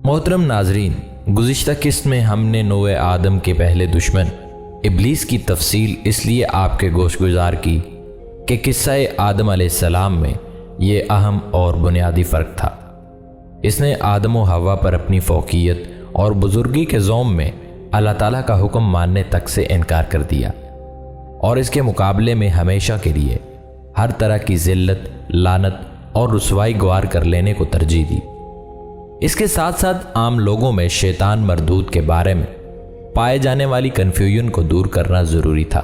محترم ناظرین، گزشتہ قسط میں ہم نے نوع آدم کے پہلے دشمن ابلیس کی تفصیل اس لیے آپ کے گوش گزار کی کہ قصہ آدم علیہ السلام میں یہ اہم اور بنیادی فرق تھا۔ اس نے آدم و حوا پر اپنی فوقیت اور بزرگی کے زوم میں اللہ تعالیٰ کا حکم ماننے تک سے انکار کر دیا، اور اس کے مقابلے میں ہمیشہ کے لیے ہر طرح کی ذلت، لعنت اور رسوائی گوار کر لینے کو ترجیح دی۔ اس کے ساتھ ساتھ عام لوگوں میں شیطان مردود کے بارے میں پائے جانے والی کنفیوژن کو دور کرنا ضروری تھا۔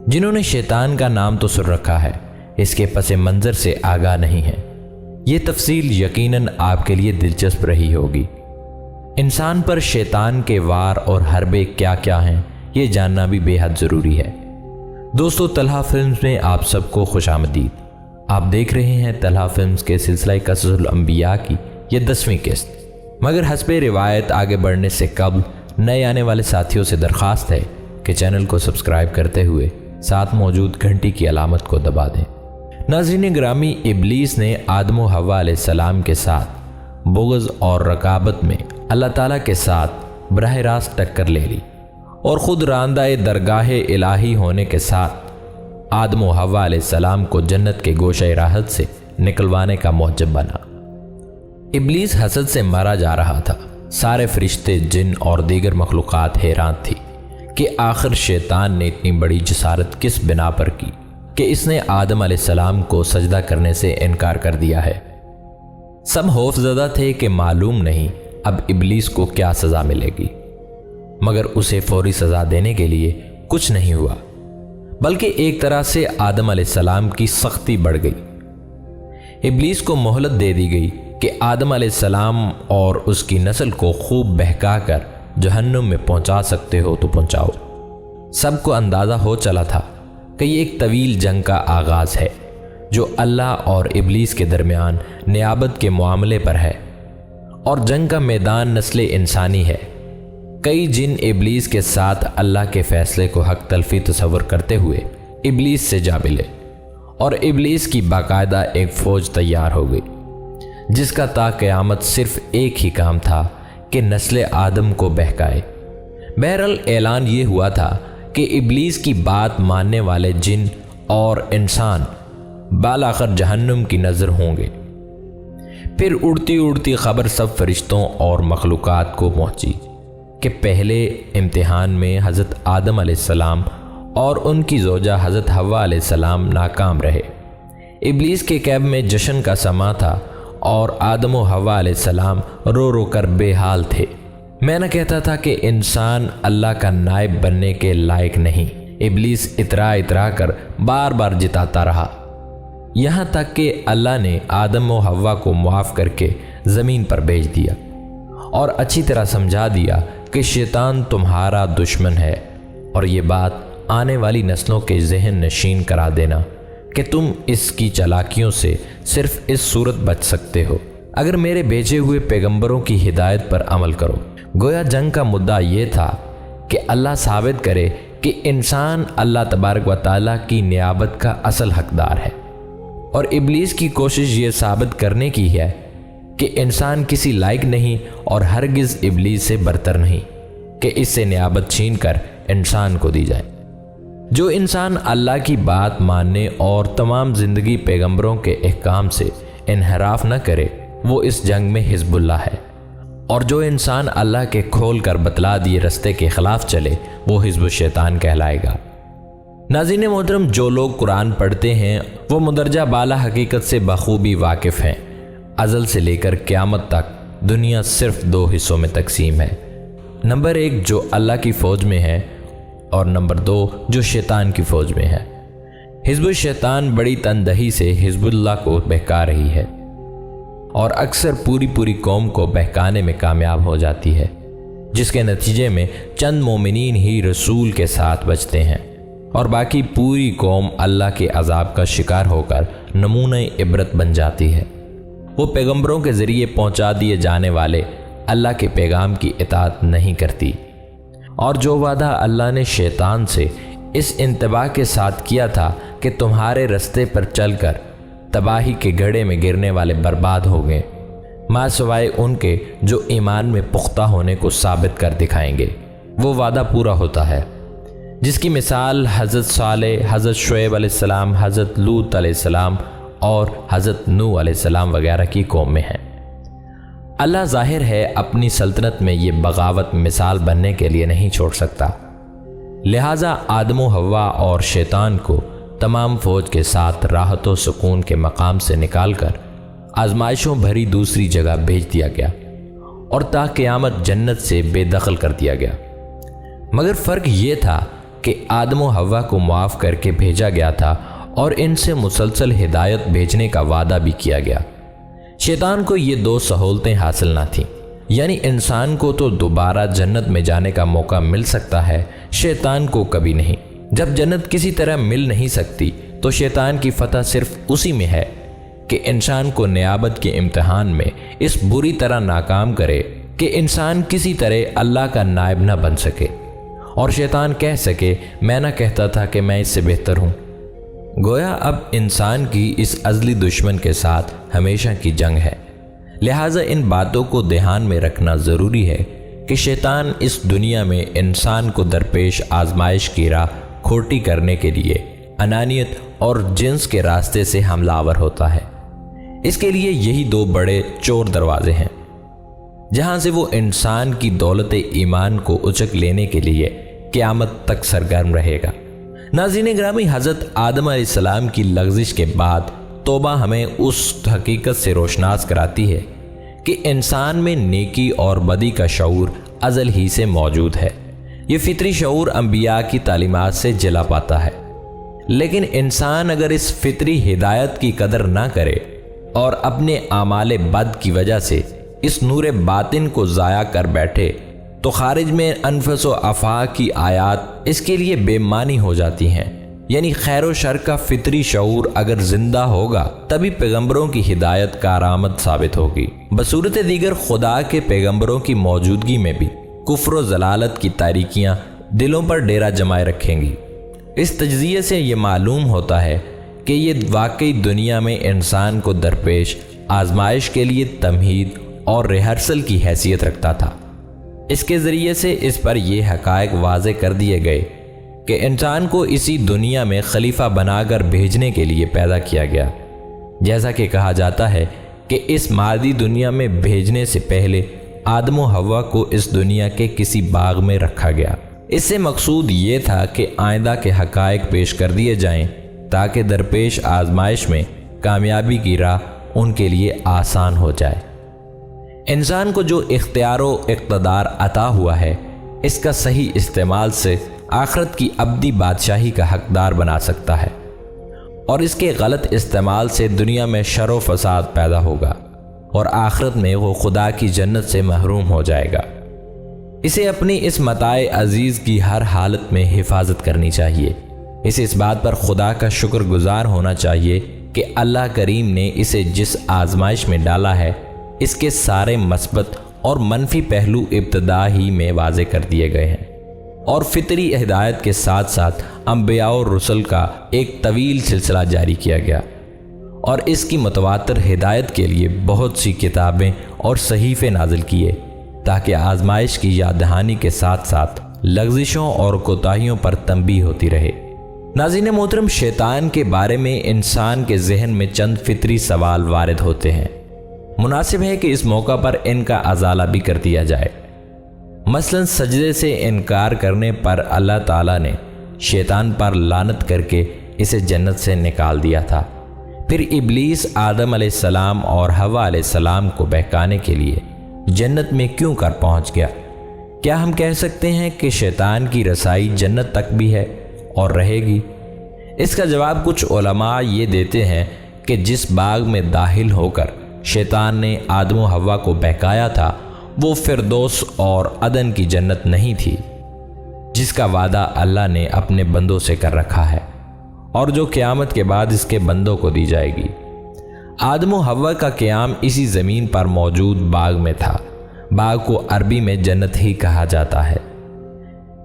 جنہوں نے شیطان کا نام تو سن رکھا ہے، اس کے پس منظر سے آگاہ نہیں ہے، یہ تفصیل یقیناً آپ کے لیے دلچسپ رہی ہوگی۔ انسان پر شیطان کے وار اور حربے کیا کیا ہیں، یہ جاننا بھی بے حد ضروری ہے۔ دوستو، طلحہ فلمز میں آپ سب کو خوش آمدید۔ آپ دیکھ رہے ہیں طلحہ فلمز کے سلسلہ قصص الانبیاء کی یہ 10ویں قسط۔ مگر حسب روایت آگے بڑھنے سے قبل نئے آنے والے ساتھیوں سے درخواست ہے کہ چینل کو سبسکرائب کرتے ہوئے ساتھ موجود گھنٹی کی علامت کو دبا دیں۔ ناظرین گرامی، ابلیس نے آدم و حوا علیہ السلام کے ساتھ بغض اور رقابت میں اللہ تعالیٰ کے ساتھ براہ راست ٹکر لے لی، اور خود راندہ درگاہ الہی ہونے کے ساتھ آدم و حوا علیہ السلام کو جنت کے گوشہ راحت سے نکلوانے کا موجب بنا۔ ابلیس حسد سے مارا جا رہا تھا۔ سارے فرشتے، جن اور دیگر مخلوقات حیران تھی کہ آخر شیطان نے اتنی بڑی جسارت کس بنا پر کی کہ اس نے آدم علیہ السلام کو سجدہ کرنے سے انکار کر دیا ہے۔ سب خوف زدہ تھے کہ معلوم نہیں اب ابلیس کو کیا سزا ملے گی، مگر اسے فوری سزا دینے کے لیے کچھ نہیں ہوا، بلکہ ایک طرح سے آدم علیہ السلام کی سختی بڑھ گئی۔ ابلیس کو مہلت دے دی گئی کہ آدم علیہ السلام اور اس کی نسل کو خوب بہکا کر جہنم میں پہنچا سکتے ہو تو پہنچاؤ۔ سب کو اندازہ ہو چلا تھا کہ یہ ایک طویل جنگ کا آغاز ہے جو اللہ اور ابلیس کے درمیان نیابت کے معاملے پر ہے، اور جنگ کا میدان نسل انسانی ہے۔ کئی جن ابلیس کے ساتھ اللہ کے فیصلے کو حق تلفی تصور کرتے ہوئے ابلیس سے جا ملے، اور ابلیس کی باقاعدہ ایک فوج تیار ہو گئی جس کا تا قیامت صرف ایک ہی کام تھا کہ نسل آدم کو بہکائے۔ بہرحال اعلان یہ ہوا تھا کہ ابلیس کی بات ماننے والے جن اور انسان بالآخر جہنم کی نظر ہوں گے۔ پھر اڑتی اڑتی خبر سب فرشتوں اور مخلوقات کو پہنچی کہ پہلے امتحان میں حضرت آدم علیہ السلام اور ان کی زوجہ حضرت حوا علیہ السلام ناکام رہے۔ ابلیس کے کیمپ میں جشن کا سماں تھا، اور آدم و حوا علیہ السلام رو رو کر بے حال تھے۔ میں نہ کہتا تھا کہ انسان اللہ کا نائب بننے کے لائق نہیں۔ ابلیس اترا کر بار بار جتاتا رہا، یہاں تک کہ اللہ نے آدم و حوا کو معاف کر کے زمین پر بھیج دیا، اور اچھی طرح سمجھا دیا کہ شیطان تمہارا دشمن ہے، اور یہ بات آنے والی نسلوں کے ذہن نشین کرا دینا کہ تم اس کی چالاکیوں سے صرف اس صورت بچ سکتے ہو اگر میرے بھیجے ہوئے پیغمبروں کی ہدایت پر عمل کرو۔ گویا جنگ کا مدعا یہ تھا کہ اللہ ثابت کرے کہ انسان اللہ تبارک و تعالیٰ کی نیابت کا اصل حقدار ہے، اور ابلیس کی کوشش یہ ثابت کرنے کی ہے کہ انسان کسی لائق نہیں اور ہرگز ابلیس سے برتر نہیں کہ اس سے نیابت چھین کر انسان کو دی جائے۔ جو انسان اللہ کی بات ماننے اور تمام زندگی پیغمبروں کے احکام سے انحراف نہ کرے، وہ اس جنگ میں حزب اللہ ہے، اور جو انسان اللہ کے کھول کر بتلا دیے رستے کے خلاف چلے، وہ حزب الشیطان کہلائے گا۔ ناظرین محترم، جو لوگ قرآن پڑھتے ہیں وہ مندرجہ بالا حقیقت سے بخوبی واقف ہیں۔ ازل سے لے کر قیامت تک دنیا صرف 2 حصوں میں تقسیم ہے۔ نمبر 1 جو اللہ کی فوج میں ہے، اور نمبر 2 جو شیطان کی فوج میں ہے۔ حزب الشیطان بڑی تندہی سے حزب اللہ کو بہکا رہی ہے، اور اکثر پوری قوم کو بہکانے میں کامیاب ہو جاتی ہے، جس کے نتیجے میں چند مومنین ہی رسول کے ساتھ بچتے ہیں، اور باقی پوری قوم اللہ کے عذاب کا شکار ہو کر نمونہ عبرت بن جاتی ہے۔ وہ پیغمبروں کے ذریعے پہنچا دیے جانے والے اللہ کے پیغام کی اطاعت نہیں کرتی، اور جو وعدہ اللہ نے شیطان سے اس انتباہ کے ساتھ کیا تھا کہ تمہارے رستے پر چل کر تباہی کے گڑھے میں گرنے والے برباد ہو گئے، ماں سوائے ان کے جو ایمان میں پختہ ہونے کو ثابت کر دکھائیں گے۔ وہ وعدہ پورا ہوتا ہے، جس کی مثال حضرت صالح، حضرت شعیب علیہ السلام، حضرت لوط علیہ السلام اور حضرت نوح علیہ السلام وغیرہ کی قوم میں ہے۔ اللہ ظاہر ہے اپنی سلطنت میں یہ بغاوت مثال بننے کے لیے نہیں چھوڑ سکتا، لہٰذا آدم و حوا اور شیطان کو تمام فوج کے ساتھ راحت و سکون کے مقام سے نکال کر آزمائشوں بھری دوسری جگہ بھیج دیا گیا اور تا قیامت جنت سے بے دخل کر دیا گیا۔ مگر فرق یہ تھا کہ آدم و حوا کو معاف کر کے بھیجا گیا تھا اور ان سے مسلسل ہدایت بھیجنے کا وعدہ بھی کیا گیا۔ شیطان کو یہ دو سہولتیں حاصل نہ تھیں، یعنی انسان کو تو دوبارہ جنت میں جانے کا موقع مل سکتا ہے، شیطان کو کبھی نہیں۔ جب جنت کسی طرح مل نہیں سکتی تو شیطان کی فتح صرف اسی میں ہے کہ انسان کو نیابت کے امتحان میں اس بری طرح ناکام کرے کہ انسان کسی طرح اللہ کا نائب نہ بن سکے اور شیطان کہہ سکے میں نہ کہتا تھا کہ میں اس سے بہتر ہوں۔ گویا اب انسان کی اس ازلی دشمن کے ساتھ ہمیشہ کی جنگ ہے، لہٰذا ان باتوں کو دھیان میں رکھنا ضروری ہے کہ شیطان اس دنیا میں انسان کو درپیش آزمائش کی راہ کھوٹی کرنے کے لیے انانیت اور جنس کے راستے سے حملہ آور ہوتا ہے۔ اس کے لیے یہی دو بڑے چور دروازے ہیں جہاں سے وہ انسان کی دولت ایمان کو اچک لینے کے لیے قیامت تک سرگرم رہے گا۔ ناظرین گرامی، حضرت آدم علیہ السلام کی لغزش کے بعد توبہ ہمیں اس حقیقت سے روشناس کراتی ہے کہ انسان میں نیکی اور بدی کا شعور ازل ہی سے موجود ہے۔ یہ فطری شعور انبیاء کی تعلیمات سے جلا پاتا ہے، لیکن انسان اگر اس فطری ہدایت کی قدر نہ کرے اور اپنے اعمال بد کی وجہ سے اس نور باطن کو ضائع کر بیٹھے تو خارج میں انفس و افاق کی آیات اس کے لیے بے معنی ہو جاتی ہیں۔ یعنی خیر و شر کا فطری شعور اگر زندہ ہوگا تبھی پیغمبروں کی ہدایت کارآمد ثابت ہوگی۔ بصورت دیگر خدا کے پیغمبروں کی موجودگی میں بھی کفر و ضلالت کی تاریکیاں دلوں پر ڈیرا جمائے رکھیں گی۔ اس تجزیے سے یہ معلوم ہوتا ہے کہ یہ واقعی دنیا میں انسان کو درپیش آزمائش کے لیے تمہید اور ریہرسل کی حیثیت رکھتا تھا۔ اس کے ذریعے سے اس پر یہ حقائق واضح کر دیے گئے کہ انسان کو اسی دنیا میں خلیفہ بنا کر بھیجنے کے لیے پیدا کیا گیا، جیسا کہ کہا جاتا ہے کہ اس مادی دنیا میں بھیجنے سے پہلے آدم و حوا کو اس دنیا کے کسی باغ میں رکھا گیا۔ اس سے مقصود یہ تھا کہ آئندہ کے حقائق پیش کر دیے جائیں تاکہ درپیش آزمائش میں کامیابی کی راہ ان کے لیے آسان ہو جائے۔ انسان کو جو اختیار و اقتدار عطا ہوا ہے، اس کا صحیح استعمال سے آخرت کی ابدی بادشاہی کا حقدار بنا سکتا ہے، اور اس کے غلط استعمال سے دنیا میں شر و فساد پیدا ہوگا اور آخرت میں وہ خدا کی جنت سے محروم ہو جائے گا۔ اسے اپنی اس متاع عزیز کی ہر حالت میں حفاظت کرنی چاہیے۔ اسے اس بات پر خدا کا شکر گزار ہونا چاہیے کہ اللہ کریم نے اسے جس آزمائش میں ڈالا ہے اس کے سارے مثبت اور منفی پہلو ابتدا ہی میں واضح کر دیے گئے ہیں، اور فطری ہدایت کے ساتھ ساتھ انبیاء اور رسل کا ایک طویل سلسلہ جاری کیا گیا، اور اس کی متواتر ہدایت کے لیے بہت سی کتابیں اور صحیفے نازل کیے تاکہ آزمائش کی یاد دہانی کے ساتھ ساتھ لغزشوں اور کوتاہیوں پر تنبیہ ہوتی رہے۔ ناظرین محترم، شیطان کے بارے میں انسان کے ذہن میں چند فطری سوال وارد ہوتے ہیں، مناسب ہے کہ اس موقع پر ان کا ازالہ بھی کر دیا جائے۔ مثلا سجدے سے انکار کرنے پر اللہ تعالیٰ نے شیطان پر لعنت کر کے اسے جنت سے نکال دیا تھا۔ پھر ابلیس آدم علیہ السلام اور حوا علیہ السلام کو بہکانے کے لیے جنت میں کیوں کر پہنچ گیا؟ کیا ہم کہہ سکتے ہیں کہ شیطان کی رسائی جنت تک بھی ہے اور رہے گی؟ اس کا جواب کچھ علماء یہ دیتے ہیں کہ جس باغ میں داخل ہو کر شیطان نے آدم و حوا کو بہکایا تھا وہ فردوس اور عدن کی جنت نہیں تھی، جس کا وعدہ اللہ نے اپنے بندوں سے کر رکھا ہے اور جو قیامت کے بعد اس کے بندوں کو دی جائے گی۔ آدم و حوا کا قیام اسی زمین پر موجود باغ میں تھا۔ باغ کو عربی میں جنت ہی کہا جاتا ہے،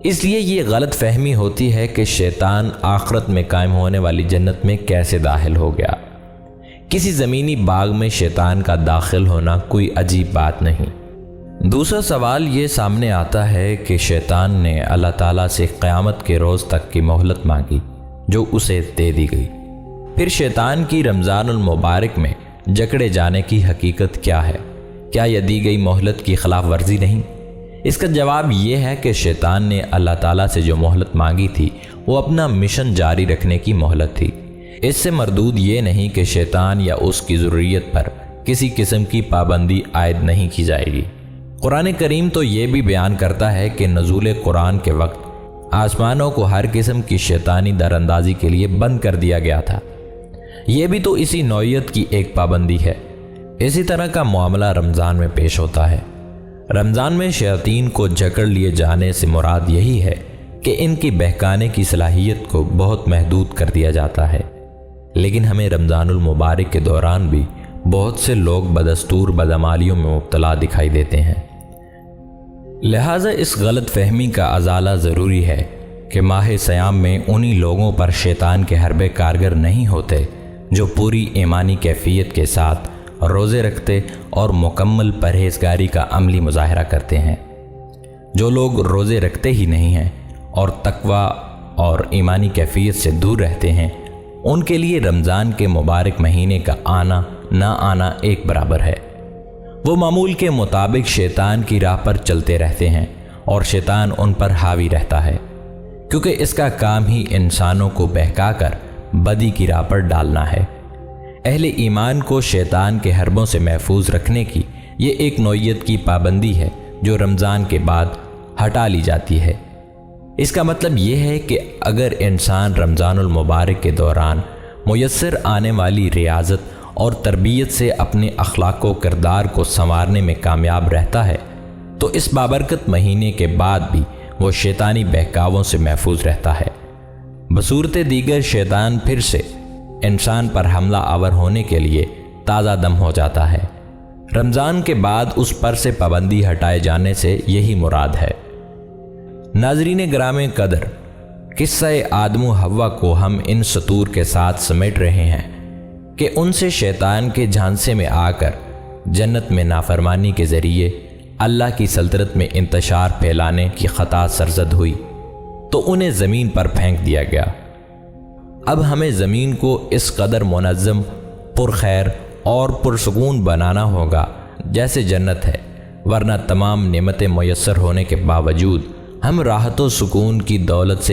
اس لیے یہ غلط فہمی ہوتی ہے کہ شیطان آخرت میں قائم ہونے والی جنت میں کیسے داخل ہو گیا۔ کسی زمینی باغ میں شیطان کا داخل ہونا کوئی عجیب بات نہیں۔ دوسرا سوال یہ سامنے آتا ہے کہ شیطان نے اللہ تعالیٰ سے قیامت کے روز تک کی مہلت مانگی جو اسے دے دی گئی، پھر شیطان کی رمضان المبارک میں جکڑے جانے کی حقیقت کیا ہے؟ کیا یہ دی گئی مہلت کی خلاف ورزی نہیں؟ اس کا جواب یہ ہے کہ شیطان نے اللہ تعالیٰ سے جو مہلت مانگی تھی وہ اپنا مشن جاری رکھنے کی مہلت تھی۔ اس سے مردود یہ نہیں کہ شیطان یا اس کی ذریت پر کسی قسم کی پابندی عائد نہیں کی جائے گی۔ قرآن کریم تو یہ بھی بیان کرتا ہے کہ نزول قرآن کے وقت آسمانوں کو ہر قسم کی شیطانی دراندازی کے لیے بند کر دیا گیا تھا۔ یہ بھی تو اسی نوعیت کی ایک پابندی ہے۔ اسی طرح کا معاملہ رمضان میں پیش ہوتا ہے۔ رمضان میں شیاطین کو جکڑ لیے جانے سے مراد یہی ہے کہ ان کی بہکانے کی صلاحیت کو بہت محدود کر دیا جاتا ہے، لیکن ہمیں رمضان المبارک کے دوران بھی بہت سے لوگ بدستور بدعمالیوں میں مبتلا دکھائی دیتے ہیں۔ لہٰذا اس غلط فہمی کا ازالہ ضروری ہے کہ ماہ سیام میں انہی لوگوں پر شیطان کے حربے کارگر نہیں ہوتے جو پوری ایمانی کیفیت کے ساتھ روزے رکھتے اور مکمل پرہیزگاری کا عملی مظاہرہ کرتے ہیں۔ جو لوگ روزے رکھتے ہی نہیں ہیں اور تقوی اور ایمانی کیفیت سے دور رہتے ہیں، ان کے لیے رمضان کے مبارک مہینے کا آنا نہ آنا ایک برابر ہے۔ وہ معمول کے مطابق شیطان کی راہ پر چلتے رہتے ہیں اور شیطان ان پر حاوی رہتا ہے، کیونکہ اس کا کام ہی انسانوں کو بہکا کر بدی کی راہ پر ڈالنا ہے۔ اہل ایمان کو شیطان کے حربوں سے محفوظ رکھنے کی یہ ایک نوعیت کی پابندی ہے جو رمضان کے بعد ہٹا لی جاتی ہے۔ اس کا مطلب یہ ہے کہ اگر انسان رمضان المبارک کے دوران میسر آنے والی ریاضت اور تربیت سے اپنے اخلاق و کردار کو سنوارنے میں کامیاب رہتا ہے تو اس بابرکت مہینے کے بعد بھی وہ شیطانی بہکاووں سے محفوظ رہتا ہے۔ بصورت دیگر شیطان پھر سے انسان پر حملہ آور ہونے کے لیے تازہ دم ہو جاتا ہے۔ رمضان کے بعد اس پر سے پابندی ہٹائے جانے سے یہی مراد ہے۔ ناظرین گرامی قدر، قصہ آدم و حوا کو ہم ان سطور کے ساتھ سمیٹ رہے ہیں کہ ان سے شیطان کے جھانسے میں آ کر جنت میں نافرمانی کے ذریعے اللہ کی سلطنت میں انتشار پھیلانے کی خطا سرزد ہوئی تو انہیں زمین پر پھینک دیا گیا۔ اب ہمیں زمین کو اس قدر منظم، پرخیر اور پرسکون بنانا ہوگا جیسے جنت ہے، ورنہ تمام نعمتیں میسر ہونے کے باوجود ہم راحت و سکون کی دولت سے